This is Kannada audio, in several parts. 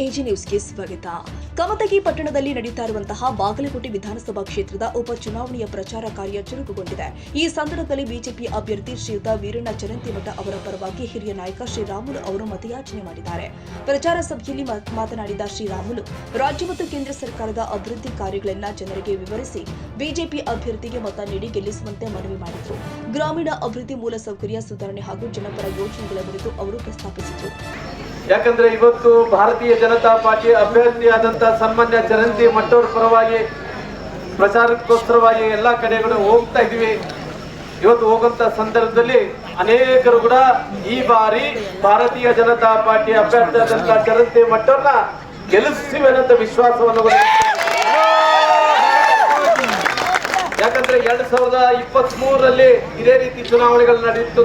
ಎಜಿ ನ್ಯೂಸ್ಗೆ ಸ್ವಾಗತ. ಕಮತಗಿ ಪಟ್ಟಣದಲ್ಲಿ ನಡೆಯುತ್ತಾ ಇರುವಂತಹ ಬಾಗಲಕೋಟೆ ವಿಧಾನಸಭಾ ಕ್ಷೇತ್ರದ ಉಪಚುನಾವಣೆಯ ಪ್ರಚಾರ ಕಾರ್ಯ ಚುರುಕುಗೊಂಡಿದೆ. ಈ ಸಂದರ್ಭದಲ್ಲಿ ಬಿಜೆಪಿ ಅಭ್ಯರ್ಥಿ ಶ್ರೀಯುತ ವೀರಣ್ಣ ಚರಂತಿಮಠ ಅವರ ಪರವಾಗಿ ಹಿರಿಯ ನಾಯಕ ಶ್ರೀರಾಮುಲು ಅವರು ಮತಯಾಚನೆ ಮಾಡಿದ್ದಾರೆ. ಪ್ರಚಾರ ಸಭೆಯಲ್ಲಿ ಮಾತನಾಡಿದ ಶ್ರೀರಾಮುಲು ರಾಜ್ಯ ಮತ್ತು ಕೇಂದ್ರ ಸರ್ಕಾರದ ಅಭಿವೃದ್ಧಿ ಕಾರ್ಯಗಳನ್ನು ಜನರಿಗೆ ವಿವರಿಸಿ ಬಿಜೆಪಿ ಅಭ್ಯರ್ಥಿಗೆ ಮತ ನೀಡಿ ಗೆಲ್ಲಿಸುವಂತೆ ಮನವಿ ಮಾಡಿದರು. ಗ್ರಾಮೀಣ ಅಭಿವೃದ್ಧಿ ಮೂಲಸೌಕರ್ಯ ಸುಧಾರಣೆ ಹಾಗೂ ಜನಪರ ಯೋಜನೆಗಳ ಕುರಿತು ಅವರು ಪ್ರಸ್ತಾಪಿಸಿದರು. ಯಾಕಂದ್ರೆ ಇವತ್ತು ಭಾರತೀಯ ಜನತಾ ಪಾರ್ಟಿ ಅಭ್ಯರ್ಥಿಯಾದಂತಹ ಸನ್ಮಾನ್ಯ ಚರಂತಿ ಮಟ್ಟವರ ಪರವಾಗಿ ಪ್ರಚಾರಕ್ಕೋಸ್ಕರವಾಗಿ ಎಲ್ಲಾ ಕಡೆಗಳು ಹೋಗ್ತಾ ಇದೀವಿ. ಇವತ್ತು ಹೋಗುವಂತ ಸಂದರ್ಭದಲ್ಲಿ ಅನೇಕರು ಕೂಡ ಈ ಬಾರಿ ಭಾರತೀಯ ಜನತಾ ಪಾರ್ಟಿ ಅಭ್ಯರ್ಥಿಯಾದಂತಹ ಚರಂತಿ ಮಟ್ಟವ್ರನ್ನ ಗೆಲ್ಲಿಸ್ತೀವಿ ಅನ್ನೋ ವಿಶ್ವಾಸವನ್ನು ಯಾಕಂದ್ರೆ 2023ರಲ್ಲಿ ಇದೇ ರೀತಿ ಚುನಾವಣೆಗಳು ನಡೆದಿತ್ತು.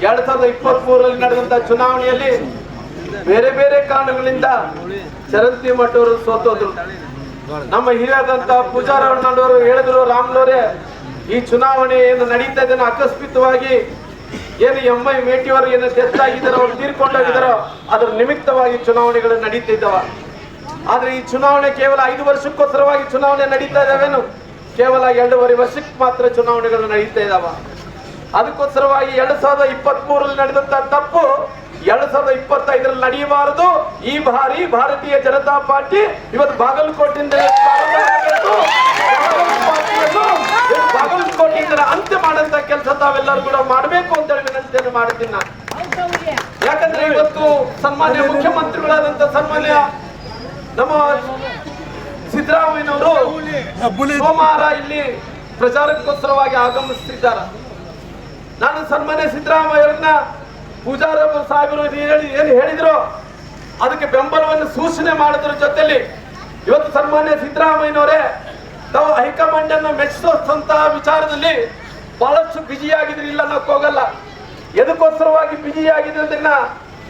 2023ರಲ್ಲಿ ನಡೆದಂತಹ ಚುನಾವಣೆಯಲ್ಲಿ ಬೇರೆ ಬೇರೆ ಕಾರಣಗಳಿಂದ ಚರಂತಿ ಮಠವರು ಸೋತೋದ್ರು. ನಮ್ಮ ಹಿರಿಯಾದಂತಹ ಪೂಜಾರಣ್ಣನವರು ಹೇಳಿದ್ರು, ರಾಮ್ಲವರೇ ಈ ಚುನಾವಣೆ ಏನು ನಡೀತಾ ಇದೆ ಆಕಸ್ಮಿಕವಾಗಿ ಏನು ಎಂ.ಐ. ಮೇಟಿಯವರು ಏನು ಡೆತ್ ಆಗಿದ್ದಾರೋ ಅವ್ರು ತೀರ್ಕೊಂಡೋಗಿದ್ದಾರೋ ಅದರ ನಿಮಿತ್ತವಾಗಿ ಚುನಾವಣೆಗಳು ನಡೀತಾ ಇದ್ದಾವ. ಆದ್ರೆ ಈ ಚುನಾವಣೆ ಕೇವಲ 5 ವರ್ಷಕ್ಕೋಸ್ಕರವಾಗಿ ಚುನಾವಣೆ ನಡೀತಾ ಇದಾವೇನು, ಕೇವಲ 2.5 ವರ್ಷಕ್ಕೆ ಮಾತ್ರ ಚುನಾವಣೆಗಳು ನಡೀತಾ ಇದಾವ. ಅದಕ್ಕೋಸ್ಕರವಾಗಿ 2023ರಲ್ಲಿ ನಡೆದಂತ ತಪ್ಪು 2025ರಲ್ಲಿ ನಡೆಯಬಾರದು. ಈ ಬಾರಿ ಭಾರತೀಯ ಜನತಾ ಪಾರ್ಟಿ ಇವತ್ತು ಬಾಗಲಕೋಟೆಯಿಂದ ಅಂತ್ಯ ಮಾಡಂತ ಕೆಲಸ ತಾವೆಲ್ಲರೂ ಕೂಡ ಮಾಡಬೇಕು ಅಂತ ಹೇಳಿ ವಿನಂತಿಯನ್ನು ಮಾಡ್ತೀನಿ ನಾನು. ಯಾಕಂದ್ರೆ ಇವತ್ತು ಸನ್ಮಾನ್ಯ ಮುಖ್ಯಮಂತ್ರಿಗಳಾದಂತ ಸನ್ಮಾನ್ಯ ನಮ್ಮ ಸಿದ್ದರಾಮಯ್ಯನವರು ಸೋಮವಾರ ಇಲ್ಲಿ ಪ್ರಚಾರಕ್ಕೋಸ್ಕರವಾಗಿ ಆಗಮಿಸುತ್ತಿದ್ದಾರೆ. ನಾನು ಸನ್ಮಾನ್ಯ ಸಿದ್ದರಾಮಯ್ಯರನ್ನ ಪೂಜಾರ ಸಾಹೇಬರು ಏನು ಹೇಳಿದ್ರು ಅದಕ್ಕೆ ಬೆಂಬಲವನ್ನು ಸೂಚನೆ ಮಾಡೋದ್ರ ಜೊತೆಲಿ ಇವತ್ತು ಸನ್ಮಾನ್ಯ ಸಿದ್ದರಾಮಯ್ಯನವರೇ ತಾವು ಹೈಕಮಾಂಡ್ ಅನ್ನು ಮೆಚ್ಚಿಸುವಂತಹ ವಿಚಾರದಲ್ಲಿ ಬಹಳಷ್ಟು ಬಿಜಿಯಾಗಿದ್ರಿ. ಇಲ್ಲ ಅನ್ನೋಕೆ ಹೋಗಲ್ಲ. ಎದಕ್ಕೋಸ್ಕರವಾಗಿ ಬಿಜಿಯಾಗಿದ್ರದನ್ನ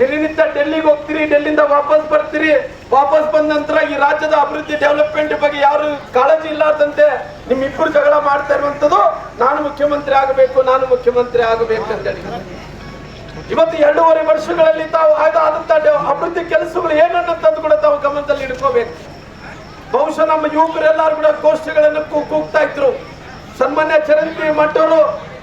ದಿನನಿತ್ಯ ಡೆಲ್ಲಿಗೆ ಹೋಗ್ತೀರಿ, ಡೆಲ್ಲಿಂದ ವಾಪಸ್ ಬರ್ತೀರಿ. ವಾಪಸ್ ಬಂದ ನಂತರ ಈ ರಾಜ್ಯದ ಅಭಿವೃದ್ಧಿ ಡೆವಲಪ್ಮೆಂಟ್ ಬಗ್ಗೆ ಯಾರು ಕಾಳಜಿ ಇಲ್ಲಾರ್ದಂತೆ ನಿಮ್ಮಿಬ್ಬರು ಜಗಳ ಮಾಡ್ತಾ ಇರುವಂತದ್ದು ನಾನು ಮುಖ್ಯಮಂತ್ರಿ ಆಗಬೇಕು ಅಂತೇಳಿ. ಇವತ್ತು 2.5 ವರ್ಷಗಳಲ್ಲಿ ತಾವು ಆದಂತ ಅಭಿವೃದ್ಧಿ ಕೆಲಸಗಳು ಏನನ್ನಂತದ್ದು ಕೂಡ ತಾವು ಗಮನದಲ್ಲಿ ಇಟ್ಕೋಬೇಕು. ಬಹುಶಃ ನಮ್ಮ ಯುವಕರೆಲ್ಲರೂ ಕೂಡ ಗೋಷ್ಠಿಗಳನ್ನು ಕೂಗ್ತಾ ಇದ್ರು. ಸನ್ಮಾನ್ಯ ಚರಂತಿ ಮಟ್ಟವರು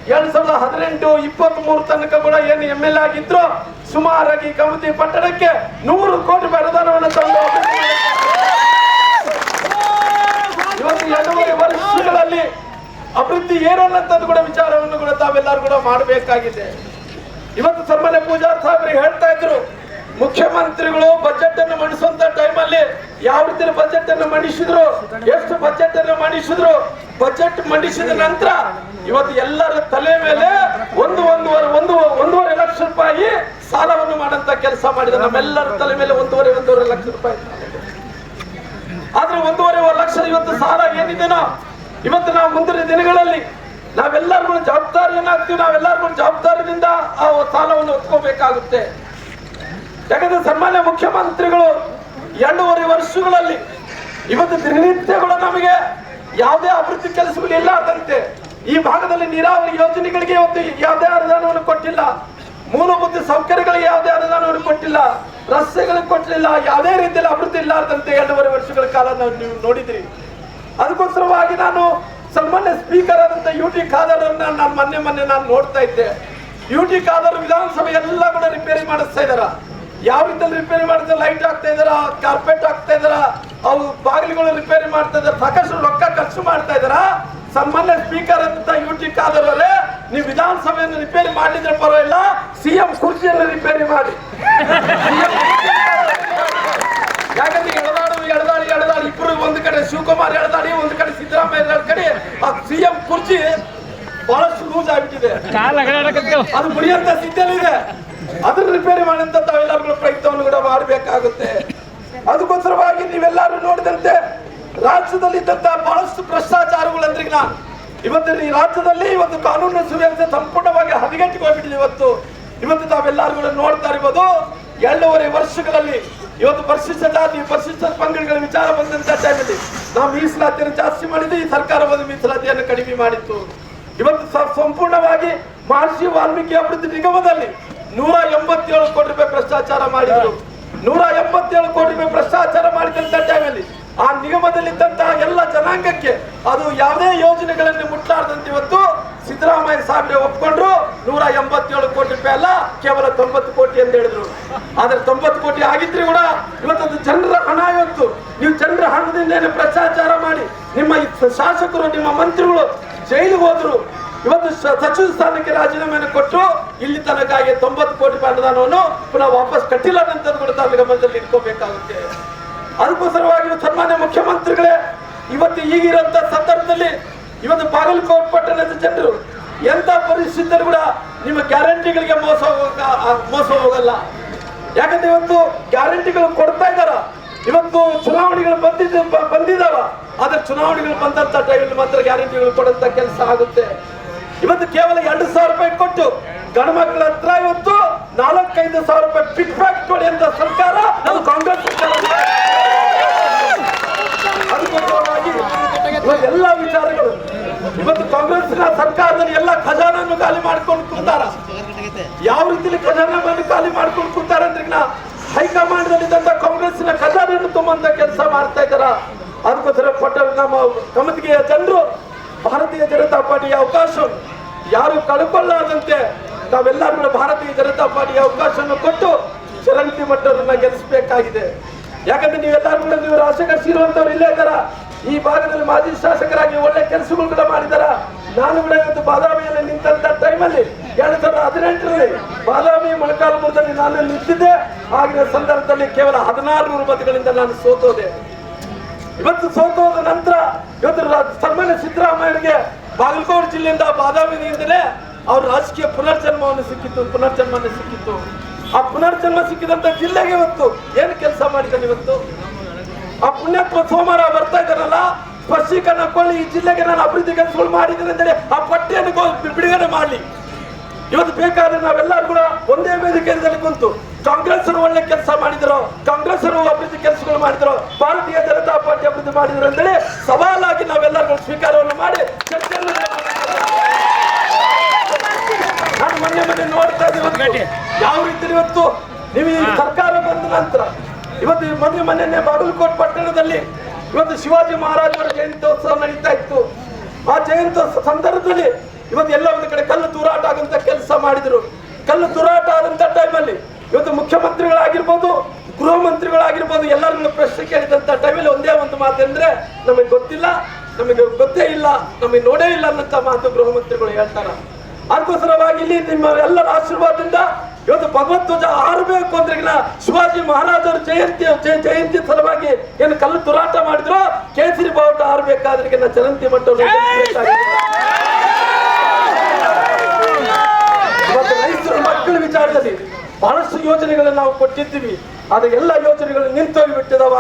2018-23 ತನಕ ಕೂಡ ಏನು MLA ಆಗಿದ್ರು ಸುಮಾರಾಗಿ ಕಮತಿ ಪಟ್ಟಣಕ್ಕೆ 100 ಕೋಟಿ ರೂಪಾಯಿ ಅನುದಾನವನ್ನು ತಂದು ಇವತ್ತು 2.5 ವರ್ಷಗಳಲ್ಲಿ ಅಭಿವೃದ್ಧಿ ಏನು ಅನ್ನೋಂಥದ್ದು ಕೂಡ ವಿಚಾರವನ್ನು ಕೂಡ ತಾವೆಲ್ಲರೂ ಕೂಡ ಮಾಡಬೇಕಾಗಿದೆ. ಇವತ್ತು ಸನ್ಮಾನ್ಯ ಪೂಜಾರ್ ಸಾಹೇಬರು ಹೇಳ್ತಾ ಇದ್ರು, ಮುಖ್ಯಮಂತ್ರಿಗಳು ಬಜೆಟ್ ಅನ್ನು ಮಂಡಿಸುವಂತ ಟೈಮಲ್ಲಿ ಯಾವ ರೀತಿ ಬಜೆಟ್ ಅನ್ನು ಮಂಡಿಸಿದ್ರು, ಎಷ್ಟು ಬಜೆಟ್ ಅನ್ನು ಮಂಡಿಸಿದ್ರು. ಬಜೆಟ್ ಮಂಡಿಸಿದ ನಂತರ ಇವತ್ತು ಎಲ್ಲರ ತಲೆ ಮೇಲೆ 1.5 ಲಕ್ಷ ರೂಪಾಯಿ ಸಾಲವನ್ನು ಮಾಡಂತ ಕೆಲಸ ಮಾಡಿದ. ನಮ್ಮೆಲ್ಲರ ತಲೆ ಮೇಲೆ 1.5 ಲಕ್ಷ ರೂಪಾಯಿ. ಆದ್ರೆ 1.5 ಲಕ್ಷ ಇವತ್ತು ಸಾಲ ಏನಿದೆನೋ ಇವತ್ತು ನಾವು ಮುಂದಿನ ದಿನಗಳಲ್ಲಿ ನಾವೆಲ್ಲರೂ ಜವಾಬ್ದಾರಿಯನ್ನಾಗ್ತೀವಿ. ನಾವೆಲ್ಲರೂ ಜವಾಬ್ದಾರಿಯಿಂದ ಆ ಸಾಲವನ್ನು ಒತ್ಕೋಬೇಕಾಗುತ್ತೆ. ಯಾಕಂದ್ರೆ ಸನ್ಮಾನ್ಯ ಮುಖ್ಯಮಂತ್ರಿಗಳು 2.5 ವರ್ಷಗಳಲ್ಲಿ ಇವತ್ತು ದಿನನಿತ್ಯ ಕೂಡ ನಮಗೆ ಯಾವುದೇ ಅಭಿವೃದ್ಧಿ ಕೆಲಸಗಳು ಇಲ್ಲಾರ್ದಂತೆ ಈ ಭಾಗದಲ್ಲಿ ನೀರಾವರಿ ಯೋಜನೆಗಳಿಗೆ ಇವತ್ತು ಯಾವುದೇ ಅನುದಾನವನ್ನು ಕೊಟ್ಟಿಲ್ಲ. ಮೂಲಭೂತ ಸೌಕರ್ಯಗಳಿಗೆ ಯಾವುದೇ ಅನುದಾನವನ್ನು ಕೊಟ್ಟಿಲ್ಲ. ರಸ್ತೆಗಳಿಗೆ ಕೊಟ್ಟಿಲ್ಲ. ಯಾವುದೇ ರೀತಿಯಲ್ಲಿ ಅಭಿವೃದ್ಧಿ ಇಲ್ಲಾರ್ದಂತೆ 2.5 ವರ್ಷಗಳ ಕಾಲ ನೀವು ನೋಡಿದ್ರಿ. ಅದಕ್ಕೋಸ್ಕರವಾಗಿ ನಾನು ಸನ್ಮಾನ್ಯ ಸ್ಪೀಕರ್ ಆದಂತ UT ಖಾದರ್ ಅವ್ರನ್ನ ನಾನು ಮೊನ್ನೆ ನಾನು ನೋಡ್ತಾ ಇದ್ದೆ. UT ಖಾದರ್ ವಿಧಾನಸಭೆ ಎಲ್ಲ ಕೂಡ ರಿಪೇರಿ ಮಾಡಿಸ್ತಾ ಇದಾರ. ಯಾವ ರೀತಿಯಲ್ಲಿ ರಿಪೇರಿ ಮಾಡ್ತಾರೆ, ಲೈಟ್ ಹಾಕ್ತಾ ಇದಾರ, ಕಾರ್ಪೆಟ್ ಹಾಕ್ತಾ ಇದಾರ, ಅವು ಬಾಗಿಲುಗಳು ರಿಪೇರಿ ಮಾಡ್ತಾ ಇದಾರೆ, ಸಾಕಷ್ಟು ರೊಕ್ಕ ಖರ್ಚು ಮಾಡ್ತಾ ಇದಾರ. ಸನ್ಮಾನ್ಯ ಸ್ಪೀಕರ್ ಅಂತ UT ಖಾದರ್ ಅವರೇ, ನೀವು ವಿಧಾನಸಭೆಯನ್ನು ರಿಪೇರಿ ಮಾಡಿದ್ರೆ ಪರವಾಗಿಲ್ಲ, CM ಕುರ್ಚಿಯನ್ನು ರಿಪೇರಿ ಮಾಡಿ. ಯಾಕಂದ್ರೆ ಎಳೆದಾಡಿ ಇಬ್ಬರು ಒಂದು ಕಡೆ ಶಿವಕುಮಾರ್ ಎಳೆದಾಡಿ, ಒಂದು ಕಡೆ ಸಿದ್ದರಾಮಯ್ಯ ಕಡೆ ಆ CM ಕುರ್ಚಿ ಬಹಳಷ್ಟು ಲೂಸ್ ಆಗ್ಬಿಟ್ಟಿದೆ. ಅದು ಮುರಿಯಂತ ಸ್ಥಿತಿಯಲ್ಲಿದೆ. ಅದನ್ನ ರಿಪೇರಿ ಮಾಡಂತ ತಾವೆಲ್ಲರೂ ಪ್ರಯತ್ನವನ್ನು ಕೂಡ ಮಾಡಬೇಕಾಗುತ್ತೆ. ಅದಕ್ಕೋಸ್ಕರವಾಗಿ ನೀವೆಲ್ಲರೂ ನೋಡಿದಂತೆ ರಾಜ್ಯದಲ್ಲಿ ಇದ್ದಂತಹ ಬಹಳಷ್ಟು ಭ್ರಷ್ಟಾಚಾರಗಳಂದ್ರೆ ಇವತ್ತು ಈ ರಾಜ್ಯದಲ್ಲಿ ಇವತ್ತು ಕಾನೂನು ಸುವ್ಯವಸ್ಥೆ ಸಂಪೂರ್ಣವಾಗಿ ಹದಗೆಟ್ಟಿಗೆ ಹೋಗ್ಬಿಟ್ಟಿದೆ. ಇವತ್ತು ತಾವೆಲ್ಲರೂ ಕೂಡ ನೋಡ್ತಾ ಇರ್ಬೋದು. 2.5 ವರ್ಷಗಳಲ್ಲಿ ಇವತ್ತು ಪರಿಶಿಷ್ಟ ಜಾತಿ ಪರಿಶಿಷ್ಟ ಪಂಗಡಗಳ ವಿಚಾರ ಬಂದಂತ ಟೈಮಲ್ಲಿ ನಾವು ಮೀಸಲಾತಿಯನ್ನು ಜಾಸ್ತಿ ಮಾಡಿದ್ವಿ, ಈ ಸರ್ಕಾರ ಬಂದು ಮೀಸಲಾತಿಯನ್ನು ಕಡಿಮೆ ಮಾಡಿತ್ತು. ಇವತ್ತು ಸಂಪೂರ್ಣವಾಗಿ ಮಹರ್ಷಿ ವಾಲ್ಮೀಕಿ ಅಭಿವೃದ್ಧಿ ನಿಗಮದಲ್ಲಿ 187 ಕೋಟಿ ರೂಪಾಯಿ ಭ್ರಷ್ಟಾಚಾರ ಮಾಡಿದ್ರು. 187 ಕೋಟಿ ರೂಪಾಯಿ ಭ್ರಷ್ಟಾಚಾರ ಮಾಡಿದಂತ ಟೈಮಲ್ಲಿ ಆ ನಿಗಮದಲ್ಲಿದ್ದಂತಹ ಎಲ್ಲ ಜನಾಂಗಕ್ಕೆ ಅದು ಯಾವುದೇ ಯೋಜನೆಗಳನ್ನು ಮುಟ್ಲಾರ್ದಂತೆ ಇವತ್ತು ಸಿದ್ದರಾಮಯ್ಯ ಸಾಹೇಬ್ರೆ ಒಪ್ಕೊಂಡ್ರು 187 ಕೋಟಿ ರೂಪಾಯಿ ಅಲ್ಲ, ಕೇವಲ 90 ಕೋಟಿ ಅಂತ ಹೇಳಿದ್ರು. ಆದ್ರೆ 90 ಕೋಟಿ ಆಗಿದ್ರೆ ಕೂಡ ಇವತ್ತದು ಜನರ ಹಣ. ಇವತ್ತು ನೀವು ಜನರ ಹಣದಿಂದೇನೆ ಭ್ರಷ್ಟಾಚಾರ ಮಾಡಿ ನಿಮ್ಮ ಶಾಸಕರು ನಿಮ್ಮ ಮಂತ್ರಿಗಳು ಜೈಲಿಗೆ ಹೋದ್ರು. ಇವತ್ತು ಸಚಿವ ಸ್ಥಾನಕ್ಕೆ ರಾಜೀನಾಮೆಯನ್ನು ಕೊಟ್ಟು ಇಲ್ಲಿ ತನಕಾಗಿ 90 ಕೋಟಿ ರೂಪಾಯಿ ಅನುದಾನವನ್ನು ಪುನಃ ವಾಪಸ್ ಕಟ್ಟಿಲ್ಲ ಅಂತ ಕೂಡ ತಾವು ಗಮನದಲ್ಲಿ ಇಟ್ಕೋಬೇಕಾಗುತ್ತೆ. ಅದಕ್ಕೋಸ್ಕರವಾಗಿ ಸನ್ಮಾನ್ಯ ಮುಖ್ಯಮಂತ್ರಿಗಳೇ, ಇವತ್ತು ಈಗಿರುವಂತ ಸಂದರ್ಭದಲ್ಲಿ ಇವತ್ತು ಬಾಗಲಕೋಟೆ ಪಟ್ಟಣದ ಜನರು ಎಂತ ಪರಿಸ್ಥಿತಿಯಲ್ಲಿ ಕೂಡ ನಿಮ್ಮ ಗ್ಯಾರಂಟಿಗಳಿಗೆ ಮೋಸ ಹೋಗಲ್ಲ. ಯಾಕಂದ್ರೆ ಇವತ್ತು ಗ್ಯಾರಂಟಿಗಳು ಕೊಡ್ತಾ ಇದ್ದಾರ. ಇವತ್ತು ಚುನಾವಣೆಗಳು ಬಂದಿದ್ದಾವ, ಆದ್ರೆ ಚುನಾವಣೆಗಳು ಬಂದಂತ ಟೈಮಲ್ಲಿ ಮಾತ್ರ ಗ್ಯಾರಂಟಿಗಳು ಕೊಡುವಂತ ಕೆಲಸ ಆಗುತ್ತೆ. ಇವತ್ತು ಕೇವಲ 2,000 ರೂಪಾಯಿ ಕೊಟ್ಟು ಗಂಡು ಮಕ್ಕಳ ಹತ್ರ ಇವತ್ತು 4-5 ಸಾವಿರ ರೂಪಾಯಿ ಪಿಕ್ ಪ್ಯಾಕ್ ಕೊಡಿ ಅಂತ ಸರ್ಕಾರ ಅದು ಕಾಂಗ್ರೆಸ್ ಸರ್ಕಾರ. ಎಲ್ಲ ವಿಚಾರಗಳು ಇವತ್ತು ಕಾಂಗ್ರೆಸ್ನ ಸರ್ಕಾರದಲ್ಲಿ ಎಲ್ಲ ಖಜಾನನ್ನು ಖಾಲಿ ಮಾಡ್ಕೊಂಡು ಕೂತಾರ. ಯಾವ ರೀತಿಯಲ್ಲಿ ಖಜಾನವನ್ನು ಖಾಲಿ ಮಾಡ್ಕೊಂಡು ಕೂತಾರ ಅಂದ್ರೆ ಹೈಕಮಾಂಡ್ ನಲ್ಲಿ ಕಾಂಗ್ರೆಸ್ನ ಖಜಾನೆಯನ್ನು ತುಂಬುವಂತ ಕೆಲಸ ಮಾಡ್ತಾ ಇದ್ದಾರ. ಅದಕ್ಕೋಸ್ಕರ ನಮ್ಮ ಕಮತಿಗೆಯ ಜನರು ಭಾರತೀಯ ಜನತಾ ಪಾರ್ಟಿಯ ಅವಕಾಶ ಯಾರು ಕಳ್ಕೊಳ್ಳಾದಂತೆ ನಾವೆಲ್ಲರೂ ಭಾರತೀಯ ಜನತಾ ಪಾರ್ಟಿಯ ಅವಕಾಶವನ್ನು ಕೊಟ್ಟು ಚರಂತಿ ಮಟ್ಟವನ್ನ ಗೆಲ್ಲಿಸಬೇಕಾಗಿದೆ. ಯಾಕಂದ್ರೆ ನೀವೆಲ್ಲರೂ ನೀವು ರಾಜಕೀಯ ಇರುವಂತವ್ರು ಇಲ್ಲೇ ಇದ್ದಾರ. ಈ ಭಾಗದಲ್ಲಿ ಮಾಜಿ ಶಾಸಕರಾಗಿ ಒಳ್ಳೆ ಕೆಲಸಗಳು ಕೂಡ ಮಾಡಿದಾರ. ನಾನು ಕೂಡ ಇವತ್ತು ಬಾದಾಮಿಯಲ್ಲಿ ನಿಂತ ಟೈಮಲ್ಲಿ 2018ರಲ್ಲಿ ಬಾದಾಮಿ ಮೊಳಕಾಲ್ಮೂರದಲ್ಲಿ ನಾನು ನಿಂತಿದ್ದೆ. ಆಗಿನ ಸಂದರ್ಭದಲ್ಲಿ ಕೇವಲ 1600 ಮತಗಳಿಂದ ನಾನು ಸೋತೋದೆ. ಇವತ್ತು ಸೋತೋದ ನಂತರ ಇವತ್ತು ಸನ್ಮಾನ್ಯ ಸಿದ್ದರಾಮಯ್ಯರಿಗೆ ಬಾಗಲಕೋಟೆ ಜಿಲ್ಲೆಯಿಂದ ಬಾದಾಮಿಯಿಂದಲೇ ಅವ್ರ ರಾಜಕೀಯ ಪುನರ್ಜನ್ಮವನ್ನು ಸಿಕ್ಕಿತ್ತು. ಆ ಪುನರ್ಜನ್ಮ ಸಿಕ್ಕಿದಂತ ಜಿಲ್ಲೆಗೆ ಇವತ್ತು ಏನು ಕೆಲಸ ಮಾಡಿದ್ದಾನೆ. ಇವತ್ತು ಆ ಪುಣ್ಯಾತ್ಮ ಸೋಮವಾರ ಬರ್ತಾ ಇದ್ದಾರಲ್ಲ, ಸ್ಪಷ್ಟೀಕರಣ ಕೊಳ್ಳಿ, ಈ ಜಿಲ್ಲೆಗೆ ನಾನು ಅಭಿವೃದ್ಧಿ ಕೆಲಸಗಳು ಮಾಡಿದ್ದೇನೆ ಅಂತೇಳಿ ಆ ಪಟ್ಟಿಯನ್ನು ಬಿಡುಗಡೆ ಮಾಡಲಿ. ಇವತ್ತು ಬೇಕಾದ್ರೆ ನಾವೆಲ್ಲರೂ ಕೂಡ ಒಂದೇ ವೇದಿಕೆಯಲ್ಲಿ ಕುಂತು ಕಾಂಗ್ರೆಸ್ ಒಳ್ಳೆ ಕೆಲಸ ಮಾಡಿದ್ರು, ಕಾಂಗ್ರೆಸ್ ಅಭಿವೃದ್ಧಿ ಕೆಲಸಗಳು ಮಾಡಿದ್ರು, ಭಾರತೀಯ ಜನತಾ ಪಾರ್ಟಿ ಅಭಿವೃದ್ಧಿ ಮಾಡಿದ್ರು ಅಂತೇಳಿ ಸವಾಲಾಗಿ ನಾವೆಲ್ಲರೂ ಸ್ವೀಕಾರವನ್ನು ಮಾಡಿ ಚರ್ಚೆಯನ್ನು ನಾನು ಮೊನ್ನೆ ನೋಡ್ತಾ ಇದ್ದೀವಿ ಯಾವ ರೀತಿ ಇವತ್ತು ನೀವು ಈ ಸರ್ಕಾರ ಬಂದ ನಂತರ ಇವತ್ತು ಮೊನ್ನೆ ಬಾಗಲಕೋಟೆ ಪಟ್ಟಣದಲ್ಲಿ ಇವತ್ತು ಶಿವಾಜಿ ಮಹಾರಾಜರ ಜಯಂತ್ಯೋತ್ಸವ ನಡೀತಾ ಇತ್ತು. ಆ ಜಯಂತ್ಯೋತ್ಸವ ಸಂದರ್ಭದಲ್ಲಿ ಇವತ್ತು ಎಲ್ಲ ಒಂದು ಕಡೆ ಕಲ್ಲು ತೂರಾಟ ಆಗುವಂತ ಕೆಲಸ ಮಾಡಿದ್ರು. ಕಲ್ಲು ತೂರಾಟ ಆದಂತ ಟೈಮಲ್ಲಿ ಇವತ್ತು ಮುಖ್ಯಮಂತ್ರಿಗಳಾಗಿರ್ಬೋದು, ಗೃಹ ಮಂತ್ರಿಗಳಾಗಿರ್ಬೋದು, ಎಲ್ಲರನ್ನು ಪ್ರಶ್ನೆ ಕೇಳಿದಂತ ಟೈಮಲ್ಲಿ ಒಂದೇ ಒಂದು ಮಾತೆಂದ್ರೆ ನಮಗೆ ಗೊತ್ತಿಲ್ಲ, ನಮಗೆ ಗೊತ್ತೇ ಇಲ್ಲ, ನಮಗೆ ನೋಡೇ ಇಲ್ಲ ಅನ್ನಂತ ಮಾತು ಗೃಹ ಮಂತ್ರಿಗಳು ಹೇಳ್ತಾರ. ಅದಕ್ಕೋಸ್ಕರವಾಗಿ ಇಲ್ಲಿ ನಿಮ್ಮ ಎಲ್ಲರ ಆಶೀರ್ವಾದದಿಂದ ಇವತ್ತು ಭಗವಧ್ವಜ ಹಾರಬೇಕು ಅಂದ್ರೆ ಶಿವಾಜಿ ಮಹಾರಾಜರ ಜಯಂತಿ ಸಲುವಾಗಿ ಏನು ಕಲ್ಲು ತೂರಾಟ ಮಾಡಿದ್ರು, ಕೇಸರಿ ಬಾವುಟ ಹಾರಬೇಕಾದ್ರೆ ಚರಂತಿ ಮಟ್ಟವನ್ನು ಇವತ್ತು ರೈತರ ಮಕ್ಕಳ ವಿಚಾರದಲ್ಲಿ ಬಹಳಷ್ಟು ಯೋಜನೆಗಳನ್ನು ನಾವು ಕೊಟ್ಟಿದ್ದೀವಿ. ಆದ್ರೆ ಎಲ್ಲ ಯೋಜನೆಗಳು ನಿಂತೋಗಿ ಬಿಟ್ಟಿದಾವ.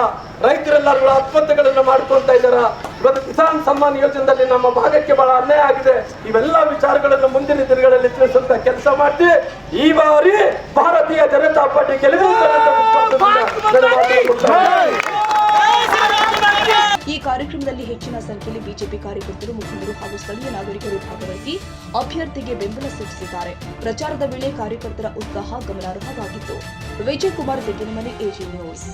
ರೈತರೆಲ್ಲರೂ ಆತ್ಮಹತ್ಯೆಗಳನ್ನ ಮಾಡ್ಕೊಂತ ಇದ್ದಾರ. ಇವತ್ತು ಕಿಸಾನ್ ಸಮ್ಮಾನ್ ಯೋಜನೆಯಲ್ಲಿ ನಮ್ಮ ಭಾಗಕ್ಕೆ ಬಹಳ ಅನ್ಯಾಯ ಆಗಿದೆ. ಇವೆಲ್ಲ ವಿಚಾರಗಳನ್ನು ಮುಂದಿನ ದಿನಗಳಲ್ಲಿ ತಿಳಿಸುವಂತ ಕೆಲಸ ಮಾಡ್ತೀವಿ. ಈ ಬಾರಿ ಭಾರತೀಯ ಜನತಾ ಪಾರ್ಟಿ ಈ ಕಾರ್ಯಕ್ರಮದಲ್ಲಿ ಹೆಚ್ಚಿನ ಸಂಖ್ಯೆಯಲ್ಲಿ ಬಿಜೆಪಿ ಕಾರ್ಯಕರ್ತರು, ಮುಖಂಡರು ಹಾಗೂ ಸ್ಥಳೀಯ ನಾಗರಿಕರು ಭಾಗವಹಿಸಿ ಅಭ್ಯರ್ಥಿಗೆ ಬೆಂಬಲ ಸೂಚಿಸಿದ್ದಾರೆ. ಪ್ರಚಾರದ ವೇಳೆ ಕಾರ್ಯಕರ್ತರ ಉತ್ಸಾಹ ಗಮನಾರ್ಹವಾಗಿತ್ತು. Vijay Kumar Begginamane, AG news.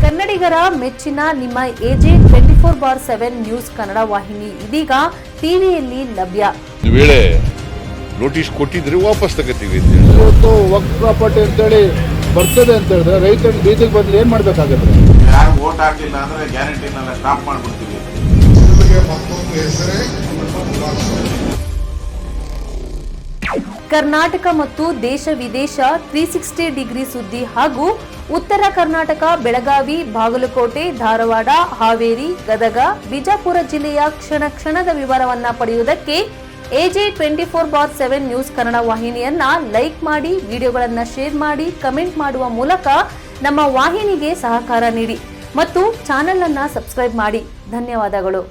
ಕನ್ನಡಿಗರ ಮೆಚ್ಚಿನ ನಿಮ್ಮ ಎಜೆ 24/7 ನ್ಯೂಸ್ ಕನ್ನಡ ವಾಹಿನಿ ಇದೀಗ ಟಿವಿಯಲ್ಲಿ ಲಭ್ಯ. ವೇಳೆ ನೋಟಿಸ್ ಕೊಟ್ಟಿದ್ರೆ ವಾಪಸ್ ತಗೋತೀವಿ. ಇವತ್ತು ವಕ್ಫ್ ಪ್ರಾಪರ್ಟಿ ಅಂತೇಳಿ ಬರ್ತದೆ ಅಂತ ಹೇಳಿದ್ರೆ ರೈತರು ಬೀದಿಗೆ ಬಂದ್ರೆ ಏನ್ ಮಾಡ್ಬೇಕಾಗತ್ತೆ? ಯಾರು ವೋಟ್ ಹಾಕಿಲ್ಲ ಅಂದ್ರೆ ಗ್ಯಾರಂಟಿನೆಲ್ಲ ಸ್ಟಾಪ್ ಮಾಡ್ಬಿಡ್ತೀವಿ. ಕರ್ನಾಟಕ ಮತ್ತು ದೇಶ ವಿದೇಶ 360 ಡಿಗ್ರಿ ಸುದ್ದಿ ಹಾಗೂ ಉತ್ತರ ಕರ್ನಾಟಕ, ಬೆಳಗಾವಿ, ಬಾಗಲಕೋಟೆ, ಧಾರವಾಡ, ಹಾವೇರಿ, ಗದಗ, ಬಿಜಾಪುರ ಜಿಲ್ಲೆಯ ಕ್ಷಣ ಕ್ಷಣದ ವಿವರವನ್ನ ಪಡೆಯುವುದಕ್ಕೆ ಎಜೆ 24/7 ನ್ಯೂಸ್ ಕನ್ನಡ ವಾಹಿನಿಯನ್ನ ಲೈಕ್ ಮಾಡಿ, ವಿಡಿಯೋಗಳನ್ನ ಶೇರ್ ಮಾಡಿ, ಕಮೆಂಟ್ ಮಾಡುವ ಮೂಲಕ ನಮ್ಮ ವಾಹಿನಿಗೆ ಸಹಕಾರ ನೀಡಿ ಮತ್ತು ಚಾನೆಲ್ ಅನ್ನ ಸಬ್ಸ್ಕ್ರೈಬ್ ಮಾಡಿ. ಧನ್ಯವಾದಗಳು.